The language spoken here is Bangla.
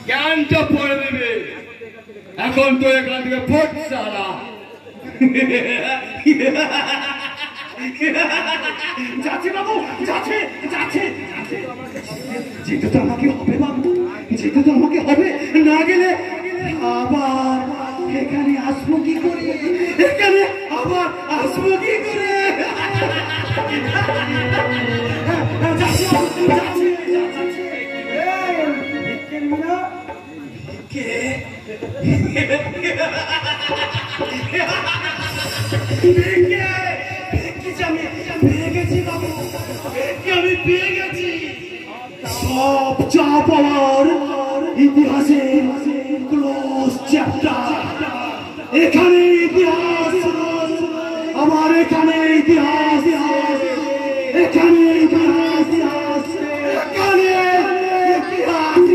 জ্ঞানটা পড়ে দেবে এখন তো এখান থেকে ফোট সারা যাচ্ছে বাবু যাচ্ছে যাচ্ছে যেতে তো আমাকে হবে বাবু যেতে তো আমাকে হবে না গেলে আবার এখানে আসবো কি করে এখানে আবার আসবো কি করে সব যা পাওয়ার ইতিহাসের ক্লোজ চ্যাপ্টার এখানে ইতিহাস আমার এখানে ইতিহাস এখানে ইতিহাস এখানে ইতিহাস